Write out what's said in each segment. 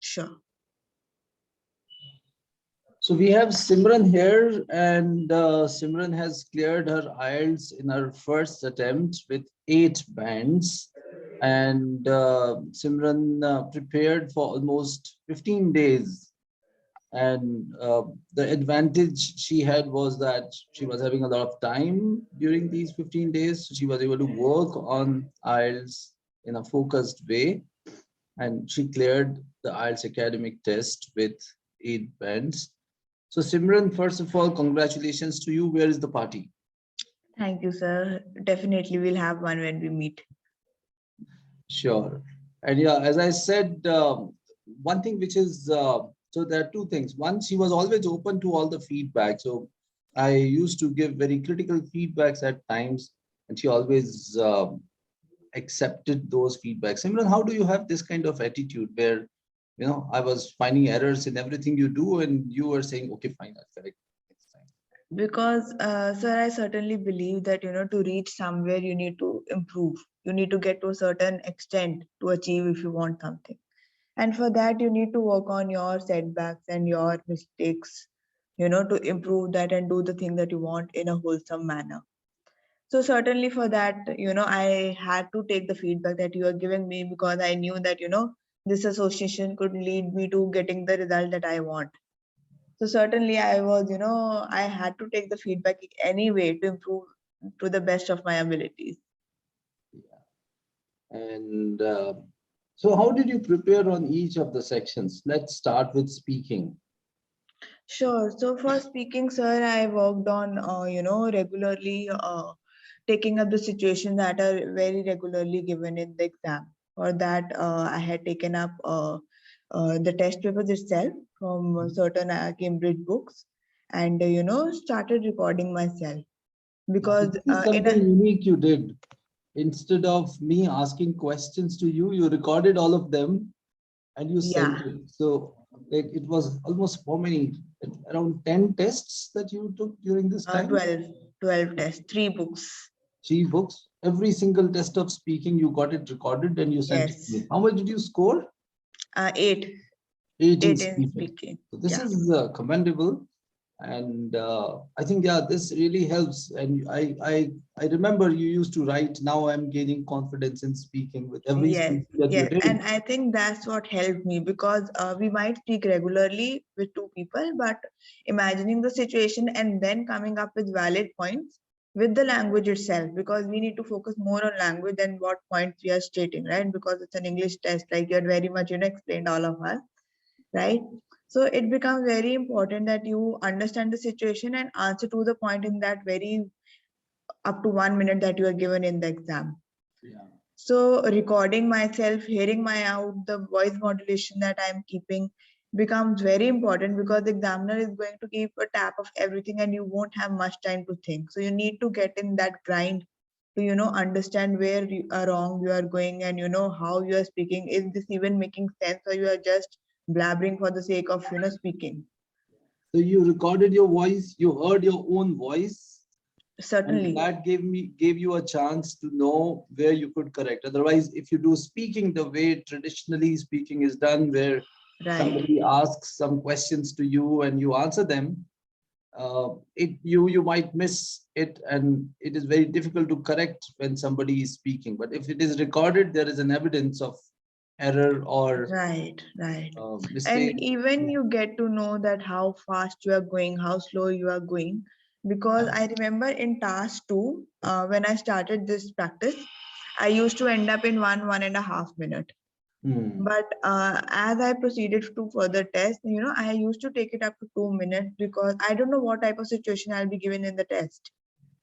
Sure. So we have Simran here, and Simran has cleared her IELTS in her first attempt with 8 bands. And Simran prepared for almost 15 days. And the advantage she had was that she was having a lot of time during these 15 days. So she was able to work on IELTS in a focused way. And she cleared the IELTS academic test with 8 bands. So Simran, first of all, congratulations to you. Where is the party? Thank you, sir. Definitely we'll have one when we meet. Sure. And yeah, as I said, one thing which is, so there are two things. One, she was always open to all the feedback. So I used to give very critical feedbacks at times, and she always accepted those feedbacks. Simran, how do you have this kind of attitude where, you know, I was finding errors in everything you do, and you were saying, okay, fine, I'll correct next time. Because, sir, I certainly believe that, to reach somewhere, you need to improve. You need to get to a certain extent to achieve if you want something. And for that, you need to work on your setbacks and your mistakes, to improve that and do the thing that you want in a wholesome manner. So certainly for that, I had to take the feedback that you are giving me because I knew that, this association could lead me to getting the result that I want. So certainly I was, I had to take the feedback anyway to improve to the best of my abilities. And so how did you prepare on each of the sections? Let's start with speaking. Sure. So for speaking, sir, I worked on, regularly taking up the situations that are very regularly given in the exam. For that, I had taken up the test papers itself from certain Cambridge books and, started recording myself So because this is in something a, unique you did. Instead of me asking questions to you, you recorded all of them and you sent yeah, it. So like, it was almost how many? Around 10 tests that you took during this time? 12 tests, 3 books. 3 books. Every single test of speaking, you got it recorded and you sent it to Yes, me. How much did you score? 8, 8 in 8 in speaking. speaking. So this Yeah. is commendable. And I think, yeah, this really helps. And I remember you used to write, now I'm gaining confidence in speaking with every Yes, speech that you yes. did. And I think that's what helped me because we might speak regularly with 2 people, but imagining the situation and then coming up with valid points with the language itself, because we need to focus more on language than what points we are stating, right? Because it's an English test, like you had very much, explained all of us, right? So it becomes very important that you understand the situation and answer to the point in that very up to 1 minute that you are given in the exam. Yeah. So recording myself, hearing my out, the voice modulation that I'm keeping becomes very important because the examiner is going to keep a tap of everything and you won't have much time to think. So you need to get in that grind to, understand where you are wrong, you are going and how you are speaking. Is this even making sense or you are just blabbering for the sake of, speaking? So you recorded your voice, you heard your own voice, and Certainly. that gave you a chance to know where you could correct. Otherwise, if you do speaking the way traditionally speaking is done, where Right. somebody asks some questions to you and you answer them, you might miss it, and it is very difficult to correct when somebody is speaking. But if it is recorded, there is an evidence of error or Right, right. And mistake. even you get to know that how fast you are going, how slow you are going. Because I remember in task 2, when I started this practice, I used to end up in 1.5 minute. Hmm. But as I proceeded to further test, I used to take it up to 2 minutes because I don't know what type of situation I'll be given in the test,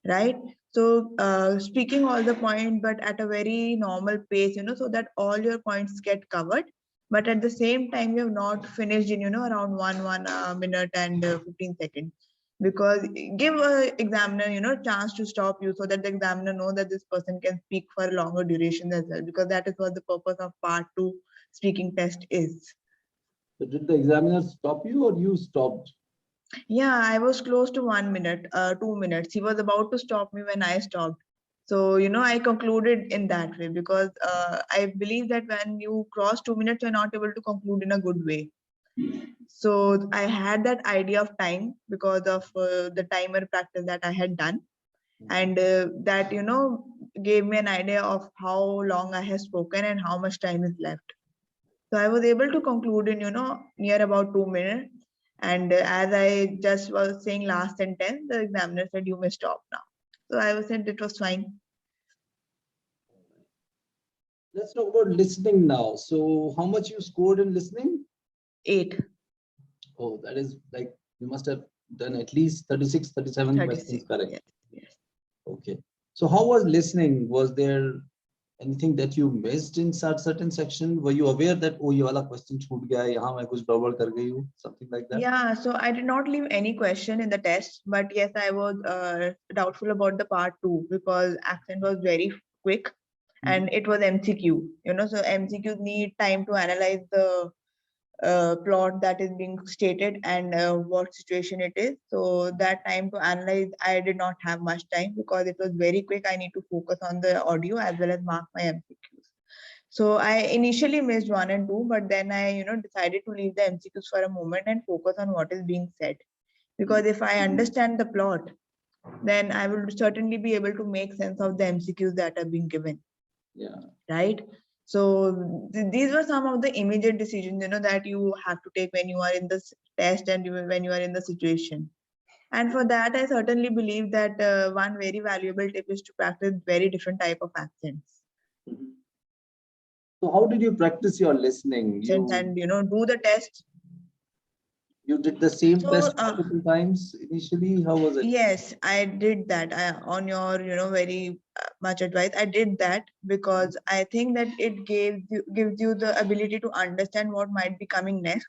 right? So speaking all the point but at a very normal pace, so that all your points get covered, but at the same time you have not finished in around one minute and 15 seconds, because give a examiner chance to stop you so that the examiner know that this person can speak for a longer duration as well, because that is what the purpose of part 2 speaking test is. So did the examiner stop you or you stopped? Yeah, I was close to 1 minute, 2 minutes. He was about to stop me when I stopped. So, I concluded in that way because I believe that when you cross 2 minutes, you're not able to conclude in a good way. So I had that idea of time because of the timer practice that I had done. And that, gave me an idea of how long I have spoken and how much time is left. So I was able to conclude in, near about 2 minutes. And as I just was saying last sentence, the examiner said, you may stop now. So I was said it was fine. Let's talk about listening now. So how much you scored in listening? 8, Oh, that is like you must have done at least 36, 37 questions 36. correct. Yes, yes. Okay. So how was listening? Was there anything that you missed in certain section? Were you aware that oh, ये वाला question छूट गया है, यहाँ मैं कुछ गड़बड़ कर गई हूँ, something like that? Yeah, so I did not leave any question in the test, but yes, I was doubtful about the part 2 because accent was very quick and it was MCQ, so MCQ need time to analyze the plot that is being stated and what situation it is. So that time to analyze, I did not have much time because it was very quick. I need to focus on the audio as well as mark my MCQs. So I initially missed 1 and 2, but then I, decided to leave the MCQs for a moment and focus on what is being said. Because if I understand the plot, then I will certainly be able to make sense of the MCQs that are being given. Yeah. Right. So these were some of the immediate decisions, that you have to take when you are in the test and when you are in the situation. And for that, I certainly believe that one very valuable tip is to practice very different type of accents. So how did you practice your listening? And do the test. You did the same So test multiple times initially. How was it? yes, I did that. On your very much advice, I did that because I think that it gives you the ability to understand what might be coming next,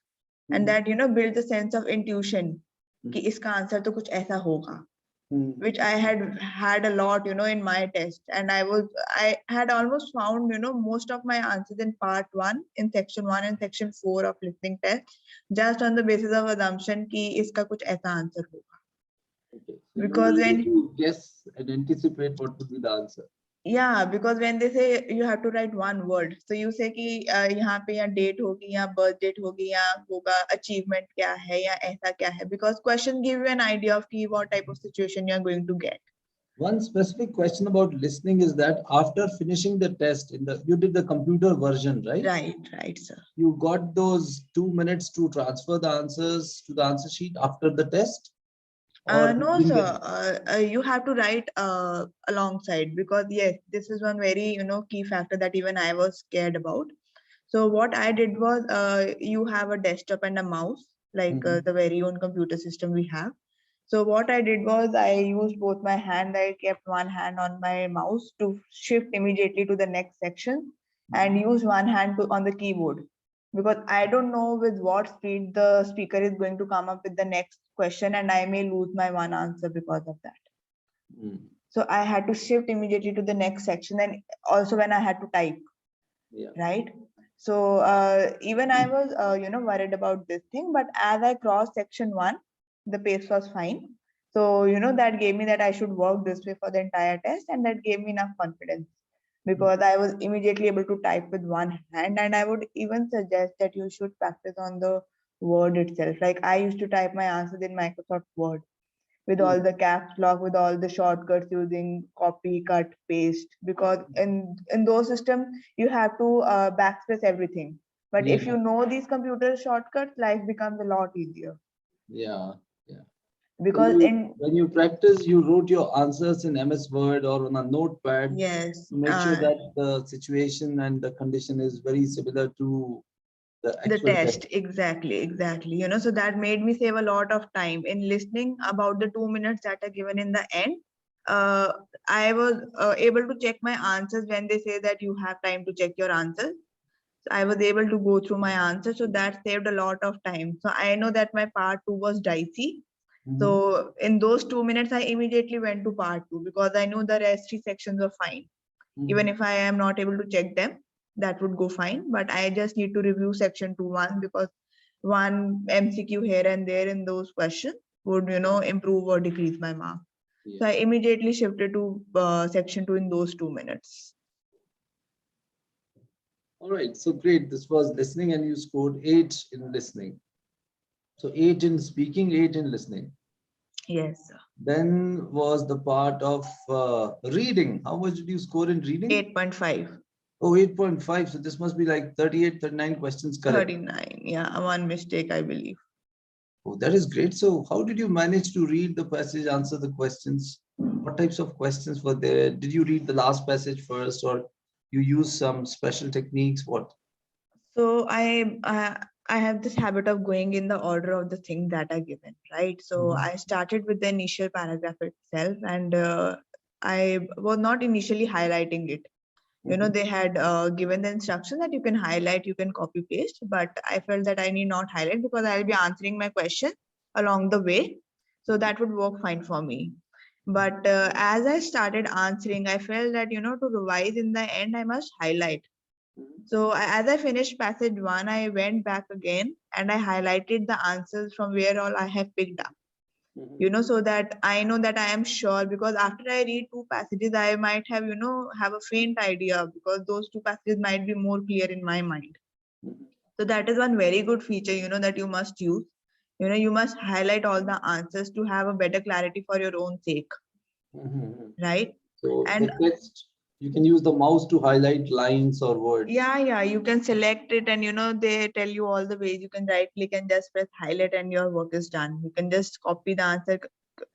and that builds a sense of intuition कि इसका answer तो कुछ ऐसा होगा, which I had a lot, in my test. And I had almost found, most of my answers in part 1, in section 1 and section 4 of listening test, just on the basis of assumption कि इसका कुछ ऐसा answer होगा. Okay. So Because you when to guess and anticipate what would be the answer. yeah, because when they say you have to write one word, so you say कि यहाँ पे या date होगी या birth date होगी या होगा achievement क्या है या ऐसा क्या है, because question give you an idea of कि what type of situation you are going to get. One specific question about listening is that after finishing the test you did the computer version, right? Right, sir. You got those 2 minutes to transfer the answers to the answer sheet after the test? Or you No, didn't sir. get You have to write alongside, because yes, this is one very key factor that even I was scared about. So what I did was, you have a desktop and a mouse, like the very own computer system we have. So what I did was I used both my hand. I kept one hand on my mouse to shift immediately to the next section, and use one hand on the keyboard, because I don't know with what speed the speaker is going to come up with the next question, and I may lose my one answer because of that. So I had to shift immediately to the next section, and also when I had to type. Yeah. Right. So even I was worried about this thing, but as I crossed section 1, the pace was fine. So that gave me that I should work this way for the entire test, and that gave me enough confidence, because I was immediately able to type with one hand. And I would even suggest that you should practice on the word itself. Like I used to type my answers in Microsoft Word with all the caps lock, with all the shortcuts using copy, cut, paste, because in those systems you have to backspace everything. But if you know these computer shortcuts, life becomes a lot easier. Yeah, yeah. Because when you practice, you wrote your answers in MS Word or on a notepad. Yes, To make sure that the situation and the condition is very similar to the the actual test, exactly. So that made me save a lot of time in listening about the 2 minutes that are given in the end. I was able to check my answers when they say that you have time to check your answers. So I was able to go through my answers, so that saved a lot of time. So I know that my part 2 was dicey. So in those 2 minutes, I immediately went to part 2 because I knew the rest 3 sections were fine. Even if I am not able to check them, that would go fine. But I just need to review section 2 once, because one MCQ here and there in those questions would, improve or decrease my mark. So I Yeah. immediately shifted to section 2 in those 2 minutes. All right. So great. This was listening, and you scored 8 in listening. So 8 in speaking, 8 in listening. Yes, sir. Then was the part of reading. How much did you score in reading? 8.5. Oh, 8.5. So this must be like 38, 39 questions correct. 39. Yeah, one mistake, I believe. Oh, that is great. So how did you manage to read the passage, answer the questions? What types of questions were there? Did you read the last passage first, or you use some special techniques? What? So I have this habit of going in the order of the things that are given, right? So Mhm, I started with the initial paragraph itself, and I was not initially highlighting it. mhm, They had given the instruction that you can highlight, you can copy paste, but I felt that I need not highlight because I'll be answering my question along the way, so mhm, that would work fine for me. But as I started answering, I felt that to revise in the end I must highlight. mhm, So as I finished passage 1, I went back again and I highlighted the answers from where all I have picked up, mhm, so that I know that I am sure, because after I read two passages I might have have a faint idea, because those two passages might be more clear in my mind. mhm, So that is one very good feature that you must use. You must highlight all the answers to have a better clarity for your own sake, mhm, mhm. right? So And the text, you can use the mouse to highlight lines or words. yeah, you can select it, and they tell you all the ways. You can right click and just press highlight and your work is done. You can just copy the answer,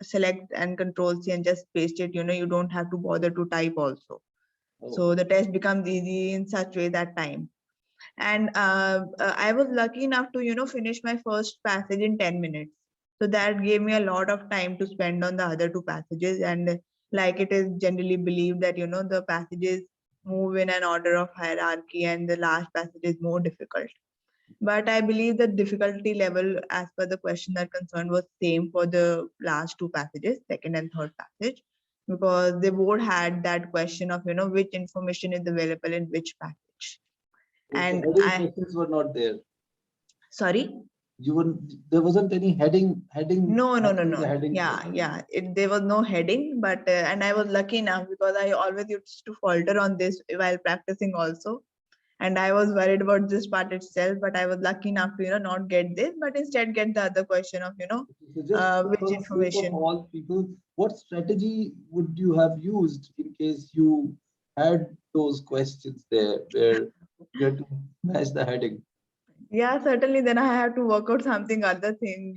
select and control C and just paste it. You don't have to bother to type also. Oh. So the test becomes easy in such way that time. And I was lucky enough to finish my first passage in 10 minutes. So that gave me a lot of time to spend on the other two passages. And like it is generally believed that the passages move in an order of hierarchy, and the last passage is more difficult. But I believe the difficulty level as per the question that concerned was same for the last two passages, second and third passage, because they both had that question of which information is available in which passage. So And heading I questions were not there. sorry. You were There wasn't any heading answering No. the heading Yeah, question. yeah. There was no heading, but and I was lucky enough because I always used to falter on this while practicing also, and I was worried about this part itself. But I was lucky enough to not get this, but instead get the other question of So just which for the sake of information. all people, what strategy would you have used in case you had those questions there where you had to match the heading? Yeah, certainly. Then I have to work out something other thing.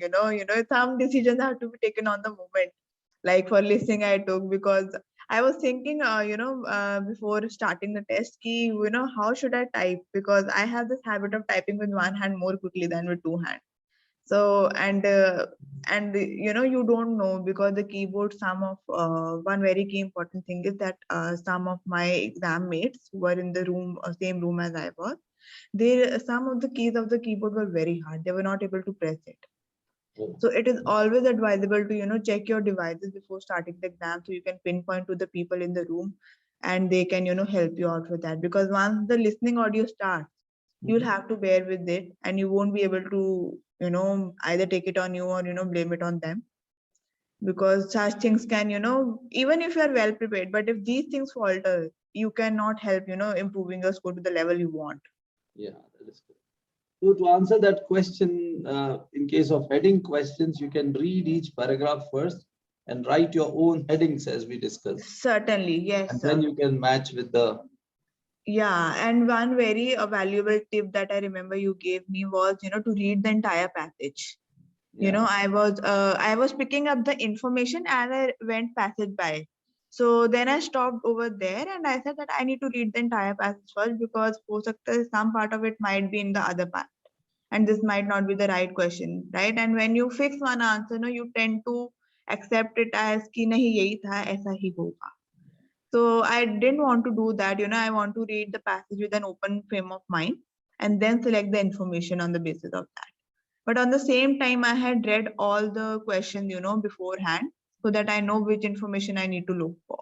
Some decisions have to be taken on the moment. Like for listening, I took because I was thinking, before starting the test, how should I type? Because I have this habit of typing with one hand more quickly than with two hands. So and you don't know, because the keyboard, some of one very key important thing is that some of my exam mates who were in the room, same room as I was, they some of the keys of the keyboard were very hard. They were not able to press it. Oh, So it is always advisable to check your devices before starting the exam, so you can pinpoint to the people in the room, and they can help you out with that. Because once the listening audio starts, you'll mhm. have to bear with it, and you won't be able to either take it on you or blame it on them, because such things can even if you are well prepared, but if these things falter, you cannot help improving your score to the level you want. Yeah, that is good. So to answer that question, in case of heading questions, you can read each paragraph first and write your own headings as we discussed, Certainly, yes, and then sir. you can match with the. Yeah, and one very valuable tip that I remember you gave me was, to read the entire passage. Yeah. I was picking up the information as I went passage by. So then I stopped over there and I said that I need to read the entire passage first, because ho sakta hai some part of it might be in the other part, and this might not be the right question, right? And when you fix one answer, no, you tend to accept it as कि नहीं यही था ऐसा ही होगा. So I didn't want to do that. I want to read the passage with an open frame of mind and then select the information on the basis of that. But on the same time, I had read all the questions, beforehand, so that I know which information I need to look for.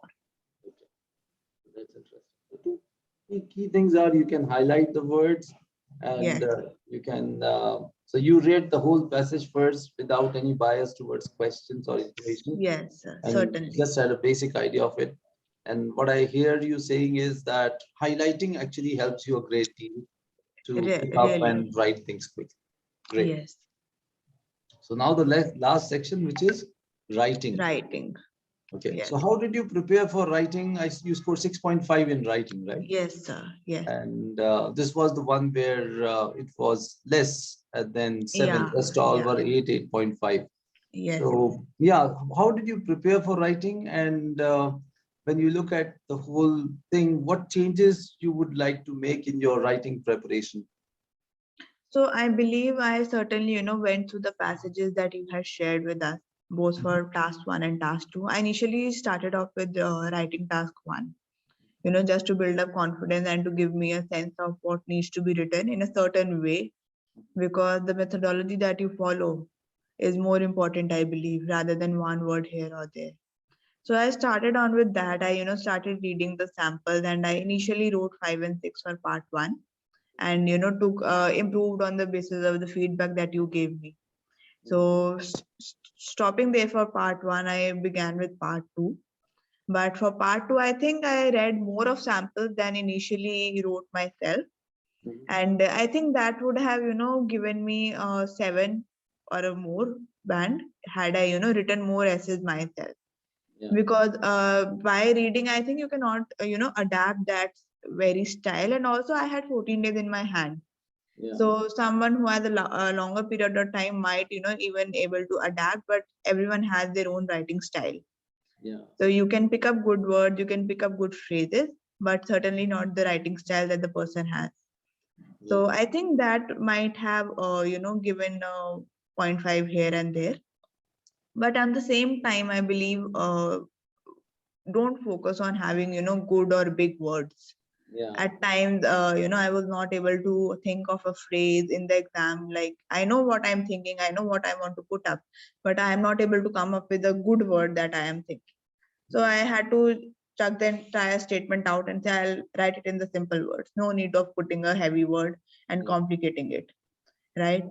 That's interesting. The two key things are you can highlight the words and Yes. you can. So you read the whole passage first without any bias towards questions or information, Yes, and certainly. just had a basic idea of it. And what I hear you saying is that highlighting actually helps you a great deal to pick up Really. and write things quickly. Great. Yes. So now the last section, which is writing. Writing. Okay. Yes. So how did you prepare for writing? You scored 6.5 in writing, right? Yes, sir. Yes. And this was the one where it was less than 7. Yeah. Just all Yeah. were 8, 8.5. Yes. So yeah, how did you prepare for writing? And when you look at the whole thing, what changes you would like to make in your writing preparation? So I believe I certainly, went through the passages that you had shared with us, both for task one and task two. I initially started off with writing task one, just to build up confidence and to give me a sense of what needs to be written in a certain way, because the methodology that you follow is more important, I believe, rather than one word here or there. So I started on with that. I, started reading the samples, and I initially wrote 5 and 6 for part one, and took improved on the basis of the feedback that you gave me. So stopping there for part one, I began with part two. But for part two, I think I read more of samples than initially wrote myself, Mhm. and I think that would have given me 7 or a more band had I written more essays myself, Yeah, because by reading I think you cannot adapt that very style, and also I had 14 days in my hand. yeah, So someone who has a longer period of time might even able to adapt, but everyone has their own writing style. yeah, So you can pick up good words, you can pick up good phrases, but certainly not the writing style that the person has. yeah, So I think that might have given point 0.5 here and there, but at the same time I believe don't focus on having good or big words. yeah, At times I was not able to think of a phrase in the exam, like I know what I'm thinking, I know what I want to put up, but I am not able to come up with a good word that I am thinking. So I had to chuck the entire statement out and say I'll write it in the simple words, no need of putting a heavy word and yeah, complicating it, right?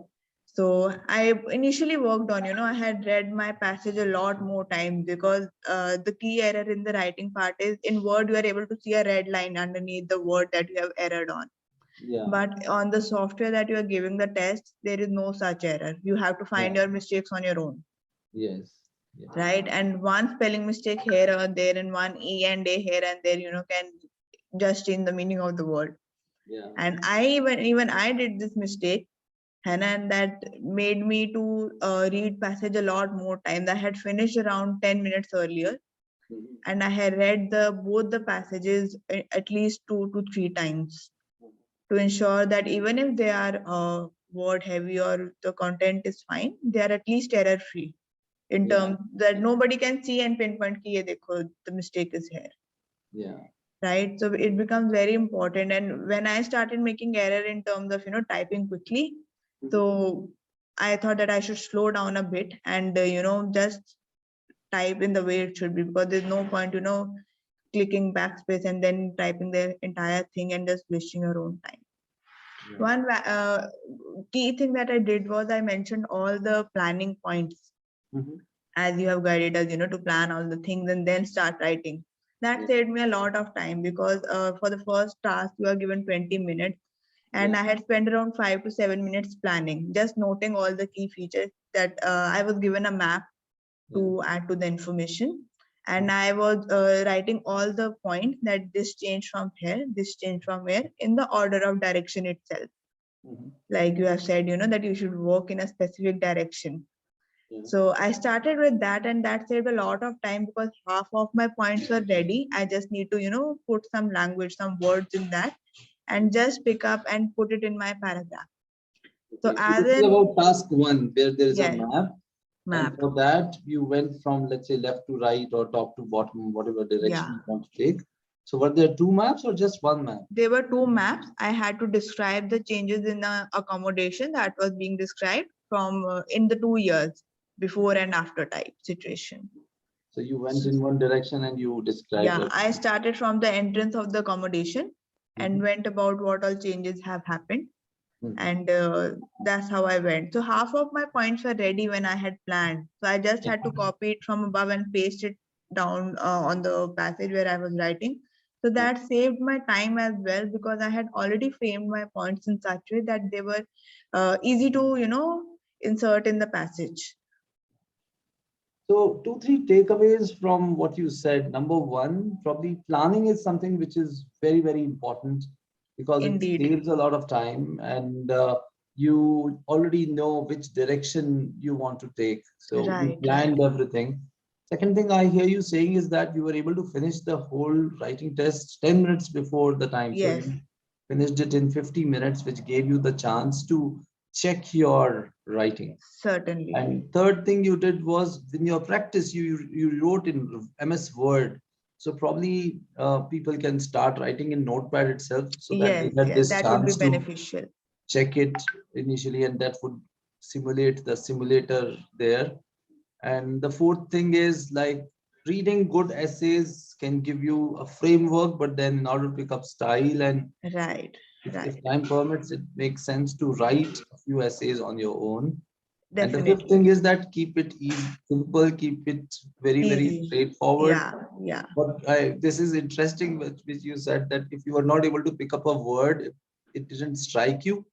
So I initially worked on, I had read my passage a lot more times, because the key error in the writing part is in word you are able to see a red line underneath the word that you have errored on. yeah, But on the software that you are giving the test, there is no such error. You have to yeah, find your mistakes on your own, yes, yeah, right? And one spelling mistake here or there, and one E and A here and there, can just change the meaning of the word. yeah, And I even I did this mistake, and that made me to read passage a lot more times. I had finished around 10 minutes earlier, mhm, and I had read the both the passages at least 2 to 3 times, to ensure that even if they are word heavy or the content is fine, they are at least error free, in yeah, terms that yeah, nobody can see and pinpoint ki ye dekho, the mistake is here, yeah, right? So it becomes very important. And when I started making error in terms of typing quickly, so mhm, I thought that I should slow down a bit and just type in the way it should be, because there's no point clicking backspace and then typing the entire thing and just wasting your own time. yeah, One key thing that I did was I mentioned all the planning points, mhm, as you have guided us, to plan all the things and then start writing. That yeah, saved me a lot of time, because for the first task you are given 20 minutes, and yeah, I had spent around 5 to 7 minutes planning, just noting all the key features that I was given a map yeah, to add to the information. And mhm, I was writing all the points that this change from here, this change from here, in the order of direction itself. mhm, Like you have said, that you should work in a specific direction. yeah, So I started with that, and that saved a lot of time, because half of my points were ready. I just need to, put some language, some words in that, and just pick up and put it in my paragraph. So okay. So as this is in, about task one, where there is a yeah, map, and map, for that you went from, let's say, left to right or top to bottom, whatever yeah. direction you want to take. So were there two maps or just one map? There were two maps. I had to describe the changes in the accommodation that was being described from in the 2 years before and after type situation. So you went in one direction and you described Yeah, it. I started from the entrance of the accommodation and Mhm, went about what all changes have happened. Mhm. and that's how I went. So half of my points were ready when I had planned. So I just had to copy it from above and paste it down on the passage where I was writing. So Yeah. that saved my time as well because I had already framed my points in such a way that they were easy to, insert in the passage. So, two, three takeaways from what you said. Number one, probably planning is something which is very, very important because it Indeed. saves a lot of time and you already know which direction you want to take. So, you Right, right. planned everything. Second thing I hear you saying is that you were able to finish the whole writing test 10 minutes before the time. So, Yes, you finished it in 50 minutes, which gave you the chance to check your writing. certainly. And third thing you did was in your practice, you wrote in MS Word. So probably people can start writing in Notepad itself so that they Yes, get yes, this that would be chance to beneficial. check it initially, and that would simulate the simulator there. And the fourth thing is like reading good essays can give you a framework, but then in order to pick up style and Right, if right. time permits, it makes sense to write a few essays on your own. And the fifth Definitely. thing is that keep it easy, simple, keep it very, very Easy. straightforward. Yeah, yeah. But this is interesting, which you said that if you are not able to pick up a word, if it didn't strike you,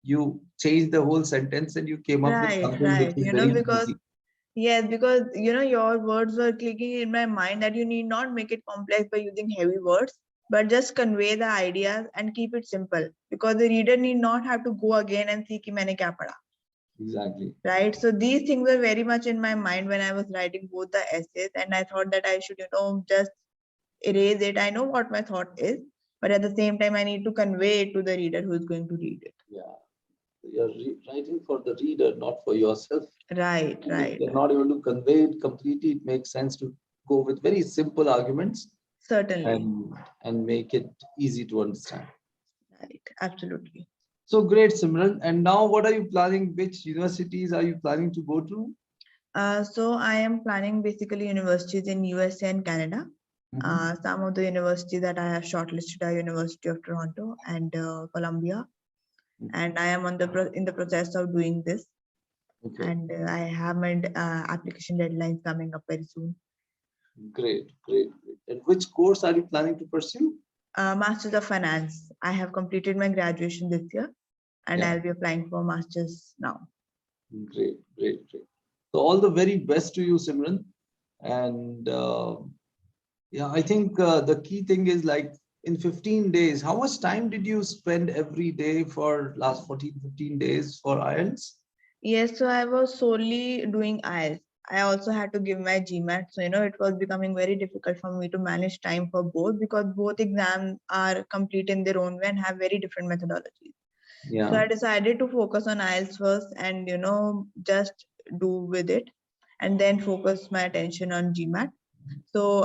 you changed the whole sentence and you came up with Right, something which right. is very Because easy. yes, because your words were clicking in my mind that you need not make it complex by using heavy words, but just convey the ideas and keep it simple. Because the reader need not have to go again and see कि मैंने क्या पढ़ा. Exactly. Right. So these things were very much in my mind when I was writing both the essays, and I thought that I should, just erase it. I know what my thought is, but at the same time, I need to convey it to the reader who is going to read it. Yeah. You're writing for the reader, not for yourself. Right, And if right. you're not able to convey it completely, it makes sense to go with very simple arguments Certainly. and and make it easy to understand. Right. Absolutely. So great, Simran. And now, what are you planning? Which universities are you planning to go to? So I am planning basically universities in USA and Canada. Mhm. Some of the universities that I have shortlisted are University of Toronto and Columbia, and I am in the process of doing this. Okay, And I have my application deadlines coming up very soon. great, great, great. And which course are you planning to pursue? Masters of Finance. I have completed my graduation this year, and Yeah, I'll be applying for masters now. great, great, great. So all the very best to you, Simran. And yeah, I think the key thing is like in 15 days, how much time did you spend every day for last 14, 15 days for IELTS? Yes, so I was solely doing IELTS. I also had to give my GMAT, so it was becoming very difficult for me to manage time for both because both exams are complete in their own way and have very different methodologies. So Yeah, I decided to focus on IELTS first and just do with it, and then focus my attention on GMAT. So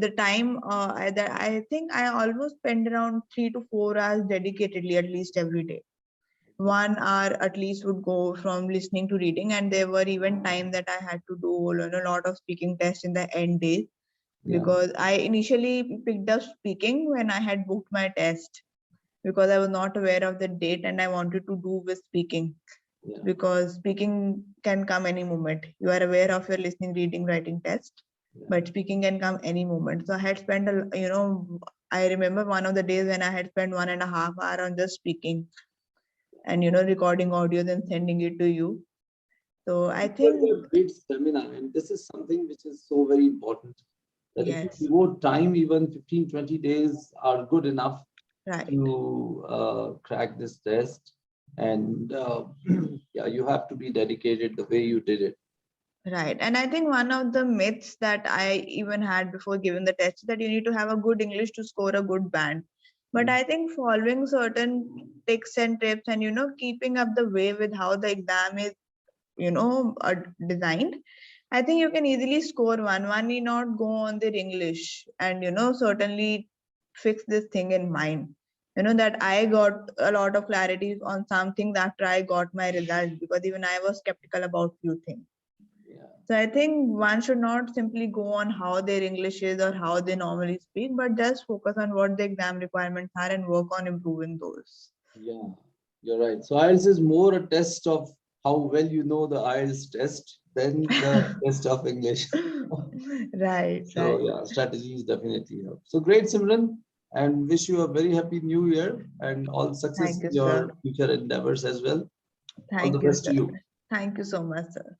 the time I think I almost spend around 3 to 4 hours dedicatedly at least every day. 1 hour at least would go from listening to reading, and there were even time that I had to do a lot of speaking tests in the end days yeah, because I initially picked up speaking when I had booked my test because I was not aware of the date and I wanted to do with speaking yeah, because speaking can come any moment. You are aware of your listening, reading, writing test, yeah, but speaking can come any moment. So I had spent, I remember one of the days when I had spent 1.5 hour on just speaking and, recording audio, then sending it to you. So I you think, have great stamina, and this is something which is so very important that if you yes, devote time, even 15, 20 days are good enough right. to crack this test. And yeah, you have to be dedicated the way you did it. Right. And I think one of the myths that I even had before giving the test is that you need to have a good English to score a good band. But Mm. I think following certain tips and tips and, keeping up the way with how the exam is, designed, I think you can easily score one. One need not go on their English and, certainly fix this thing in mind. That I got a lot of clarity on some things after I got my results because even I was skeptical about few things. Yeah, So I think one should not simply go on how their English is or how they normally speak, but just focus on what the exam requirements are and work on improving those. yeah. You're right. So IELTS is more a test of how well you know the IELTS test than the test of English. Right, So right. yeah, strategies definitely help. So great, Simran, and wish you a very happy new year and all success Thank in you, sir. your future endeavors as well. All the Thank you, best to sir. you. Thank you so much, sir.